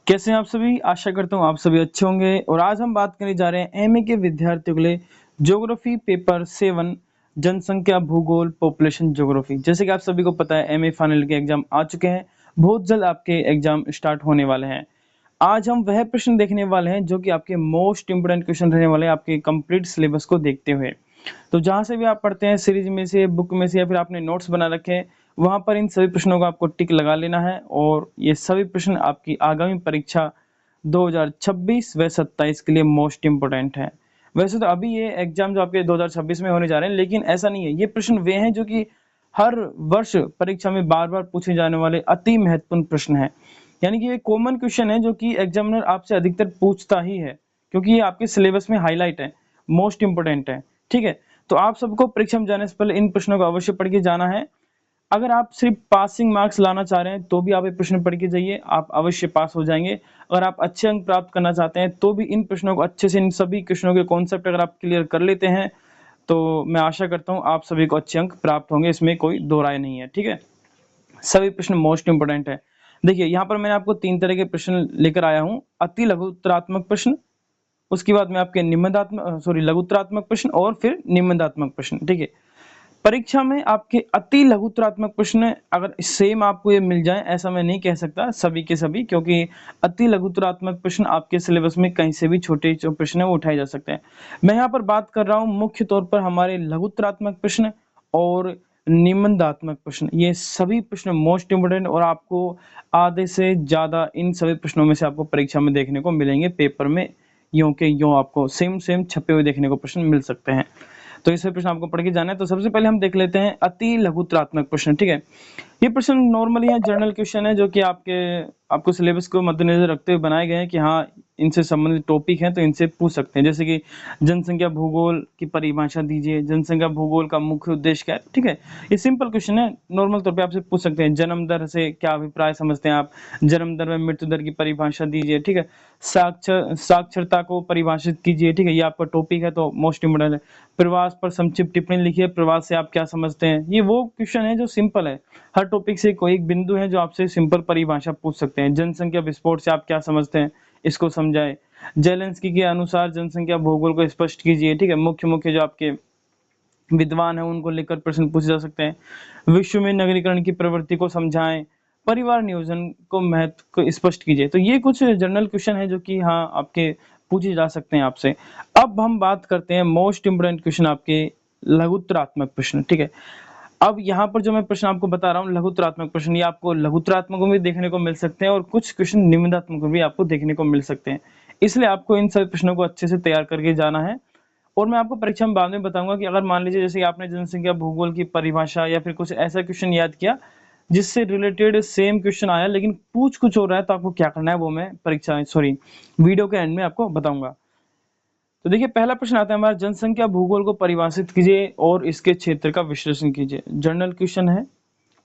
कैसे हैं आप सभी? आशा करता हूँ आप सभी अच्छे होंगे और आज हम बात करने जा रहे हैं एमए के विद्यार्थियों के लिए ज्योग्राफी पेपर 7 जनसंख्या भूगोल पॉपुलेशन ज्योग्राफी। जैसे कि आप सभी को पता है एमए फाइनल के एग्जाम आ चुके हैं, बहुत जल्द आपके एग्जाम स्टार्ट होने वाले हैं। आज हम वह प्रश्न देखने वाले हैं जो कि आपके मोस्ट इंपोर्टेंट क्वेश्चन रहने वाले हैं आपके कंप्लीट सिलेबस को देखते हुए। तो जहां से भी आप पढ़ते हैं सीरीज में से, बुक में से या फिर आपने नोट्स बना रखे हैं, वहां पर इन सभी प्रश्नों को आपको टिक लगा लेना है और ये सभी प्रश्न आपकी आगामी परीक्षा 2026 व 27 के लिए मोस्ट इंपोर्टेंट है। वैसे तो अभी ये एग्जाम जो आपके 2026 में होने जा रहे हैं, लेकिन ऐसा नहीं है, ये प्रश्न वे हैं जो कि हर वर्ष परीक्षा में बार बार पूछे जाने वाले अति महत्वपूर्ण प्रश्न है। यानी कि ये कॉमन क्वेश्चन है जो कि एग्जामिनर आपसे अधिकतर पूछता ही है, क्योंकि ये आपके सिलेबस में हाईलाइट है, मोस्ट इंपोर्टेंट है। ठीक है, तो आप सबको परीक्षा में जाने से पहले इन प्रश्नों को अवश्य पढ़ के जाना है। अगर आप सिर्फ पासिंग मार्क्स लाना चाह रहे हैं तो भी आप ये प्रश्न पढ़ के जाइए, आप अवश्य पास हो जाएंगे। अगर आप अच्छे अंक प्राप्त करना चाहते हैं तो भी इन प्रश्नों को अच्छे से, इन सभी क्वेश्चनों के कॉन्सेप्ट अगर आप क्लियर कर लेते हैं तो मैं आशा करता हूं आप सभी को अच्छे अंक प्राप्त होंगे, इसमें कोई दो राय नहीं है। ठीक है, सभी प्रश्न मोस्ट इंपोर्टेंट है। देखिए यहाँ पर मैंने आपको 3 तरह के प्रश्न लेकर आया हूँ। अति लघु उत्तरात्मक प्रश्न, उसके बाद में आपके लघु उत्तरात्मक प्रश्न और फिर निबंधात्मक प्रश्न। ठीक है, परीक्षा में आपके अति लघु उत्तरात्मक प्रश्न अगर सेम आपको ये मिल जाए, ऐसा मैं नहीं कह सकता सभी के सभी, क्योंकि अति लघु उत्तरात्मक प्रश्न आपके सिलेबस में कहीं से भी छोटे जो प्रश्न है वो उठाए जा सकते हैं। मैं यहाँ पर बात कर रहा हूँ मुख्य तौर पर हमारे लघु उत्तरात्मक प्रश्न और निबंधात्मक प्रश्न। ये सभी प्रश्न मोस्ट इंपोर्टेंट और आपको आधे से ज्यादा इन सभी प्रश्नों में से आपको परीक्षा में देखने को मिलेंगे। पेपर में यूं के यूं आपको सेम सेम छपे हुए देखने को प्रश्न मिल सकते हैं। तो इस प्रश्न आपको पढ़ के जाना है। तो सबसे पहले हम देख लेते हैं अति लघु उत्तरात्मक प्रश्न। ठीक है, ये प्रश्न नॉर्मली है, जनरल क्वेश्चन है जो कि आपको सिलेबस को मद्देनजर रखते हुए बनाए गए हैं कि हाँ इनसे संबंधित टॉपिक हैं तो इनसे पूछ सकते हैं। जैसे कि जनसंख्या भूगोल की परिभाषा दीजिए, जनसंख्या भूगोल का मुख्य उद्देश्य क्या है। ठीक है, ये सिंपल क्वेश्चन है, नॉर्मल तौर पे आपसे पूछ सकते हैं। जन्म दर से क्या अभिप्राय समझते हैं आप, जन्म दर व मृत्यु दर की परिभाषा दीजिए। ठीक है, साक्षरता को परिभाषित कीजिए। ठीक है, ये आपका टॉपिक है तो मोस्ट इंपोर्टेंट है। प्रवास पर संक्षिप्त टिप्पणी लिखिए, प्रवास से आप क्या समझते हैं। ये वो क्वेश्चन है जो सिंपल है, हर टॉपिक से कोई एक बिंदु है जो आपसे सिंपल परिभाषा पूछ सकते हैं। जनसंख्या विस्फोट से आप क्या समझते हैं, इसको समझाए। जेलेंस्की के अनुसार जनसंख्या भूगोल को स्पष्ट कीजिए। ठीक है, मुख्य मुख्य जो आपके विद्वान है उनको लेकर प्रश्न पूछे जा सकते हैं। विश्व में नगरीकरण की प्रवृत्ति को समझाएं, परिवार नियोजन को महत्व को स्पष्ट कीजिए। तो ये कुछ जनरल क्वेश्चन है जो कि हाँ आपके पूछे जा सकते हैं आपसे। अब हम बात करते हैं मोस्ट इंपोर्टेंट क्वेश्चन आपके लघुत्तरात्मक प्रश्न। ठीक है, अब यहाँ पर जो मैं प्रश्न आपको बता रहा हूँ लघुत्तरात्मक प्रश्न, ये आपको लघुत्तरात्मक में भी देखने को मिल सकते हैं और कुछ क्वेश्चन निबंधात्मक में भी आपको देखने को मिल सकते हैं। इसलिए आपको इन सभी प्रश्नों को अच्छे से तैयार करके जाना है। और मैं आपको परीक्षा में बाद में बताऊंगा कि अगर मान लीजिए जैसे कि आपने जनसंख्या भूगोल की परिभाषा या फिर कुछ ऐसा क्वेश्चन याद किया जिससे रिलेटेड सेम क्वेश्चन आया लेकिन पूछ कुछ हो रहा है, तो आपको क्या करना है वो मैं वीडियो के एंड में आपको बताऊंगा। तो देखिए पहला प्रश्न आता है हमारा, जनसंख्या भूगोल को परिभाषित कीजिए और इसके क्षेत्र का विश्लेषण कीजिए। जनरल क्वेश्चन है,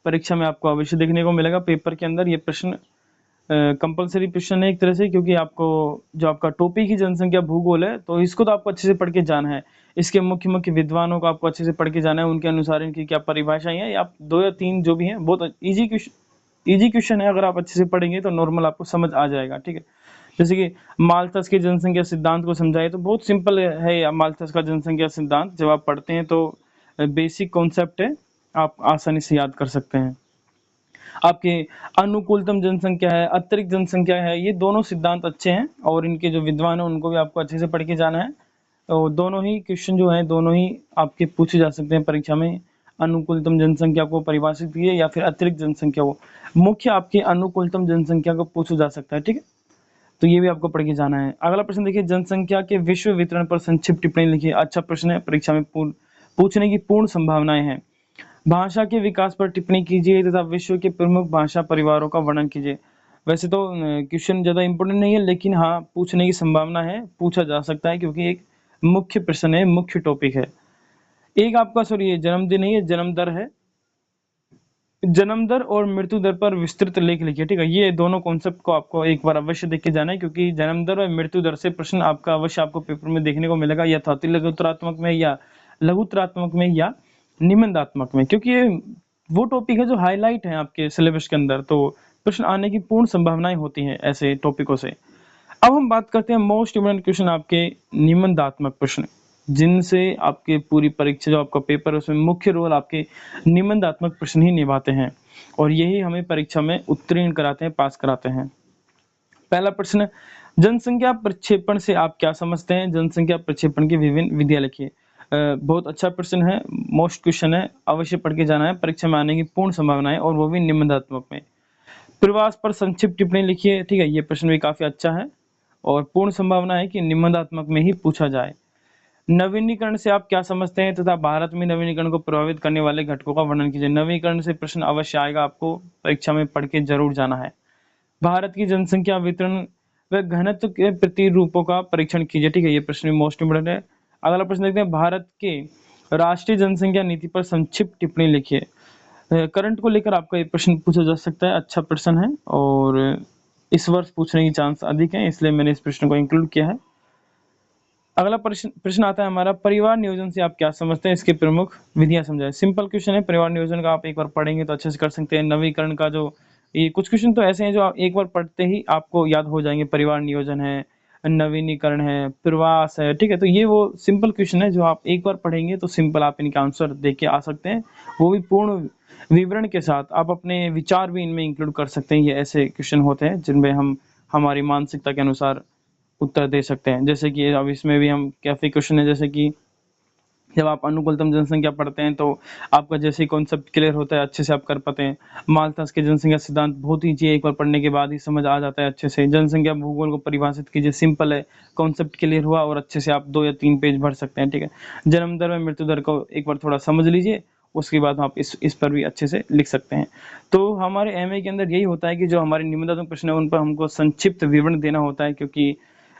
परीक्षा में आपको अवश्य देखने को मिलेगा। पेपर के अंदर ये प्रश्न कंपलसरी प्रश्न है एक तरह से, क्योंकि आपको जो आपका टॉपिक ही जनसंख्या भूगोल है तो इसको तो आपको अच्छे से पढ़ के जाना है। इसके मुख्य मुख्य विद्वानों को आपको अच्छे से पढ़ के जाना है, उनके अनुसार इनकी क्या परिभाषाएं हैं। आप 2 या 3 जो भी हैं, बहुत इजी क्वेश्चन है, अगर आप अच्छे से पढ़ेंगे तो नॉर्मल आपको समझ आ जाएगा। ठीक है, जैसे कि माल्थस के जनसंख्या सिद्धांत को समझाए, तो बहुत सिंपल है माल्थस का जनसंख्या सिद्धांत। जब आप पढ़ते हैं तो बेसिक कॉन्सेप्ट है, आप आसानी से याद कर सकते हैं। आपके अनुकूलतम जनसंख्या है, अतिरिक्त जनसंख्या है, ये दोनों सिद्धांत अच्छे हैं और इनके जो विद्वान हैं उनको भी आपको अच्छे से पढ़ के जाना है। तो दोनों ही क्वेश्चन जो हैं दोनों ही आपके पूछे जा सकते हैं परीक्षा में। अनुकूलतम जनसंख्या को परिभाषित कीजिए या फिर अतिरिक्त जनसंख्या को। मुख्य आपके अनुकूलतम जनसंख्या को पूछा जा सकता है। ठीक है, तो ये भी आपको पढ़ के जाना है। अगला प्रश्न देखिए, जनसंख्या के विश्व वितरण पर संक्षिप्त टिप्पणी लिखिए। अच्छा प्रश्न है, परीक्षा में पूछने की पूर्ण संभावनाएं हैं। भाषा के विकास पर टिप्पणी कीजिए तथा विश्व के प्रमुख भाषा परिवारों का वर्णन कीजिए। वैसे तो क्वेश्चन ज्यादा इंपोर्टेंट नहीं है, लेकिन हाँ पूछने की संभावना है, पूछा जा सकता है क्योंकि एक मुख्य प्रश्न है, मुख्य टॉपिक है। एक आपका ये जन्मदिन नहीं है, जन्म दर है। जन्म दर और मृत्यु दर पर विस्तृत लेख लिखिए। ठीक है, ये दोनों कॉन्सेप्ट को आपको एक बार अवश्य देख के जाना है, क्योंकि जन्म दर और मृत्यु दर से प्रश्न आपका अवश्य आपको पेपर में देखने को मिलेगा, या तो अति लघुत्तरात्मक में या लघुत्तरात्मक में या निबंधात्मक में, क्योंकि ये वो टॉपिक है जो हाईलाइट है आपके सिलेबस के अंदर। तो प्रश्न आने की पूर्ण संभावनाएं होती हैं ऐसे टॉपिकों से। अब हम बात करते हैं मोस्ट इम्पोर्टेंट क्वेश्चन, आपके निबंधात्मक प्रश्न, जिनसे आपके पूरी परीक्षा जो आपका पेपर है उसमें मुख्य रोल आपके निबंधात्मक प्रश्न ही निभाते हैं और यही हमें परीक्षा में उत्तीर्ण कराते हैं, पास कराते हैं। पहला प्रश्न, जनसंख्या प्रक्षेपण से आप क्या समझते हैं? जनसंख्या प्रक्षेपण की विभिन्न विधियां लिखिए। बहुत अच्छा प्रश्न है, मोस्ट क्वेश्चन है, अवश्य पढ़ के जाना है, परीक्षा में आने की पूर्ण संभावना है और वो भी निबंधात्मक में। प्रवास पर संक्षिप्त टिप्पणी लिखिए। ठीक है, ये प्रश्न भी काफी अच्छा है और पूर्ण संभावना है कि निबंधात्मक में ही पूछा जाए। नवीनीकरण से आप क्या समझते हैं तथा भारत में नवीनीकरण को प्रभावित करने वाले घटकों का वर्णन कीजिए। नवीनीकरण से प्रश्न अवश्य आएगा, आपको परीक्षा में पढ़ के जरूर जाना है। भारत की जनसंख्या वितरण व घनत्व के प्रतिरूपों का परीक्षण कीजिए। ठीक है, ये प्रश्न भी मोस्ट इंपोर्टेंट है। अगला प्रश्न देखते हैं, भारत के राष्ट्रीय जनसंख्या नीति पर संक्षिप्त टिप्पणी लिखिए। करंट को लेकर आपका ये प्रश्न पूछा जा सकता है, अच्छा प्रश्न है और इस वर्ष पूछने की चांस अधिक है, इसलिए मैंने इस प्रश्न को इंक्लूड किया है। अगला प्रश्न आता है हमारा, परिवार नियोजन से आप क्या समझते हैं? इसके प्रमुख विधियां समझाएं। सिंपल क्वेश्चन है, परिवार नियोजन का आप एक बार पढ़ेंगे तो अच्छे से कर सकते हैं। नवीकरण का जो ये कुछ क्वेश्चन तो ऐसे हैं जो आप एक बार पढ़ते ही आपको याद हो जाएंगे। परिवार नियोजन है, नवीनीकरण है, प्रवास है, ठीक है, तो ये वो सिंपल क्वेश्चन है जो आप एक बार पढ़ेंगे तो सिंपल आप इनका आंसर देख के आ सकते हैं, वो भी पूर्ण विवरण के साथ। आप अपने विचार भी इनमें इंक्लूड कर सकते हैं। ये ऐसे क्वेश्चन होते हैं जिनमें हम हमारी मानसिकता के अनुसार उत्तर दे सकते हैं। जैसे कि अब इसमें भी हम काफी क्वेश्चन है, जैसे कि जब आप अनुकूलतम जनसंख्या पढ़ते हैं तो आपका जैसे कॉन्सेप्ट क्लियर होता है, अच्छे से आप कर पाते हैं। माल्थस के जनसंख्या सिद्धांत बहुत ईजी है, एक बार पढ़ने के बाद ही समझ आ जाता है अच्छे से। जनसंख्या भूगोल को परिभाषित कीजिए, सिंपल है, कॉन्सेप्ट क्लियर हुआ और अच्छे से आप 2 या 3 पेज भर सकते हैं। ठीक है, जन्म दर में मृत्यु दर को एक बार थोड़ा समझ लीजिए, उसके बाद आप इस पर भी अच्छे से लिख सकते हैं। तो हमारे एमए के अंदर यही होता है कि जो हमारे निबंधात्मक प्रश्न है उन पर हमको संक्षिप्त विवरण देना होता है, क्योंकि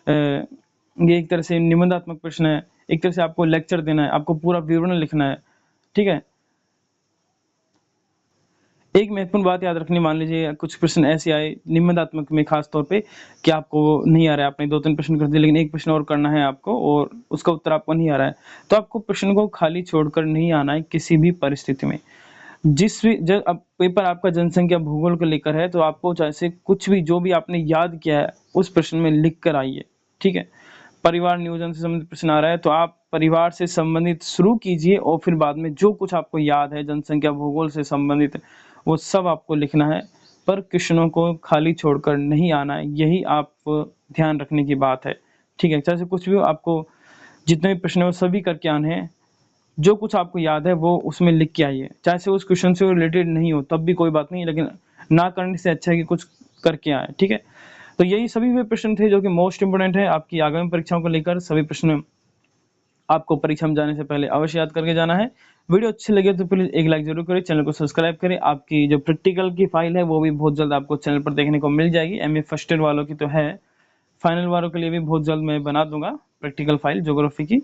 ये एक तरह से निबंधात्मक प्रश्न है, एक तरह से आपको लेक्चर देना है, आपको पूरा विवरण लिखना है। ठीक है, एक महत्वपूर्ण बात याद रखनी, मान लीजिए कुछ प्रश्न ऐसे आए निबंधात्मक में खास तौर पे कि आपको नहीं आ रहा है, आपने 2-3 प्रश्न कर दिए लेकिन एक प्रश्न और करना है आपको और उसका उत्तर आपको नहीं आ रहा है, तो आपको प्रश्न को खाली छोड़कर नहीं आना है किसी भी परिस्थिति में। जिस भी जब अब पेपर आपका जनसंख्या भूगोल को लेकर है तो आपको जैसे कुछ भी जो भी आपने याद किया है उस प्रश्न में लिख कर आइए। ठीक है, परिवार नियोजन से संबंधित प्रश्न आ रहा है तो आप परिवार से संबंधित शुरू कीजिए और फिर बाद में जो कुछ आपको याद है जनसंख्या भूगोल से संबंधित वो सब आपको लिखना है, पर क्वेश्चनों को खाली छोड़कर नहीं आना है, यही आप ध्यान रखने की बात है। ठीक है, चाहे कुछ भी हो, आपको जितने भी प्रश्न है वो सभी करके आने हैं। जो कुछ आपको याद है वो उसमें लिख के आइए, चाहे से उस क्वेश्चन से रिलेटेड नहीं हो तब भी कोई बात नहीं, लेकिन ना करने से अच्छा है कि कुछ करके आए। ठीक है, तो यही सभी वे प्रश्न थे जो कि मोस्ट इंपोर्टेंट है आपकी आगामी परीक्षाओं को लेकर। सभी प्रश्न आपको परीक्षा में जाने से पहले अवश्य याद करके जाना है। वीडियो अच्छी लगे तो प्लीज एक लाइक जरूर करें, चैनल को सब्सक्राइब करें। आपकी जो प्रैक्टिकल की फाइल है वो भी बहुत जल्द आपको चैनल पर देखने को मिल जाएगी। एमए फर्स्ट ईयर वालों की तो है, फाइनल वालों के लिए भी बहुत जल्द मैं बना दूंगा प्रैक्टिकल फाइल ज्योग्राफी की,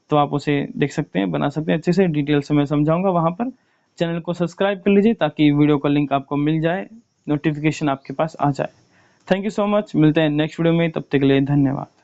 तो आप उसे देख सकते हैं, बना सकते हैं, अच्छे से डिटेल से मैं समझाऊंगा वहां पर। चैनल को सब्सक्राइब कर लीजिए ताकि वीडियो का लिंक आपको मिल जाए, नोटिफिकेशन आपके पास आ जाए। थैंक यू सो मच, मिलते हैं नेक्स्ट वीडियो में, तब तक के लिए धन्यवाद।